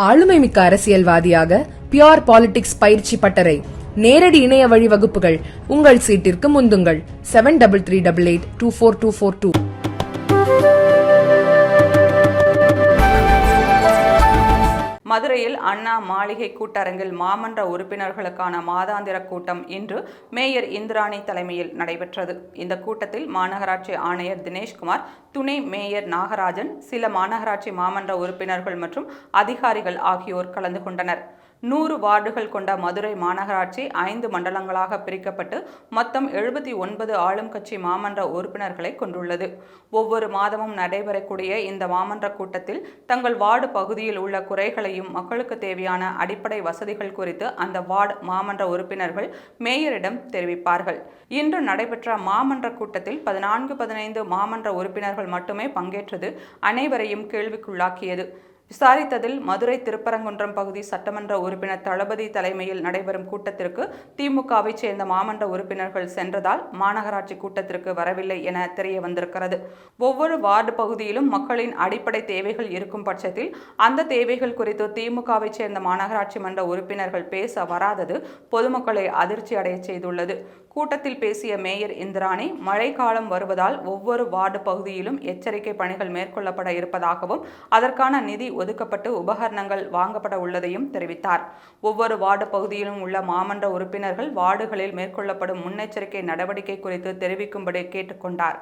ஆளுமைமிக்க அரசியல்வாதியாக pure politics பயிற்சி பட்டறை, நேரடி இணைய வழி வகுப்புகள். உங்கள் சீட்டிற்கு முந்துங்கள். 7338824242. மதுரையில் அண்ணா மாளிகை கூட்டரங்கில் மாமன்ற உறுப்பினர்களுக்கான மாதாந்திர கூட்டம் இன்று மேயர் இந்திராணி தலைமையில் நடைபெற்றது. இந்த கூட்டத்தில் மாநகராட்சி ஆணையர் தினேஷ்குமார், துணை மேயர் நாகராஜன், சில மாநகராட்சி மாமன்ற உறுப்பினர்கள் மற்றும் அதிகாரிகள் ஆகியோர் கலந்து கொண்டனர். 100 வார்டுகள் கொண்ட மதுரை மாநகராட்சி 5 மண்டலங்களாக பிரிக்கப்பட்டு மொத்தம் 79 ஆளும் கட்சி மாமன்ற உறுப்பினர்களை கொண்டுள்ளது. ஒவ்வொரு மாதமும் நடைபெறக்கூடிய இந்த மாமன்ற கூட்டத்தில் தங்கள் வார்டு பகுதியில் உள்ள குறைகளையும் மக்களுக்கு தேவையான அடிப்படை வசதிகள் குறித்து அந்த வார்டு மாமன்ற உறுப்பினர்கள் மேயரிடம் தெரிவிப்பார்கள். இன்று நடைபெற்ற மாமன்ற கூட்டத்தில் 14-15 மாமன்ற உறுப்பினர்கள் மட்டுமே பங்கேற்றது அனைவரையும் கேள்விக்குள்ளாக்கியது. விசாரித்ததில் மதுரை திருப்பரங்குன்றம் பகுதி சட்டமன்ற உறுப்பினர் தளபதி தலைமையில் நடைபெறும் கூட்டத்திற்கு திமுகவை சேர்ந்த மாமன்ற உறுப்பினர்கள் சென்றதால் மாநகராட்சி கூட்டத்திற்கு வரவில்லை என தெரிய வந்திருக்கிறது. ஒவ்வொரு வார்டு பகுதியிலும் மக்களின் அடிப்படை தேவைகள் இருக்கும் பட்சத்தில் அந்த தேவைகள் குறித்து திமுகவை சேர்ந்த மாநகராட்சி மன்ற உறுப்பினர்கள் பேச வராதது பொதுமக்களை அதிர்ச்சி அடைய செய்துள்ளது. கூட்டத்தில் பேசிய மேயர் இந்திராணி, மழைக்காலம் வருவதால் ஒவ்வொரு வார்டு பகுதியிலும் எச்சரிக்கை பணிகள் மேற்கொள்ளப்பட இருப்பதாகவும் அதற்கான நிதி ஒதுக்கப்பட்டு உபகரணங்கள் வாங்கப்பட உள்ளதையும் தெரிவித்தார். ஒவ்வொரு வார்டு பகுதியிலும் உள்ள மாமன்ற உறுப்பினர்கள் வார்டுகளில் மேற்கொள்ளப்படும் முன்னெச்சரிக்கை நடவடிக்கை குறித்து தெரிவிக்கும்படி கேட்டுக்கொண்டார்.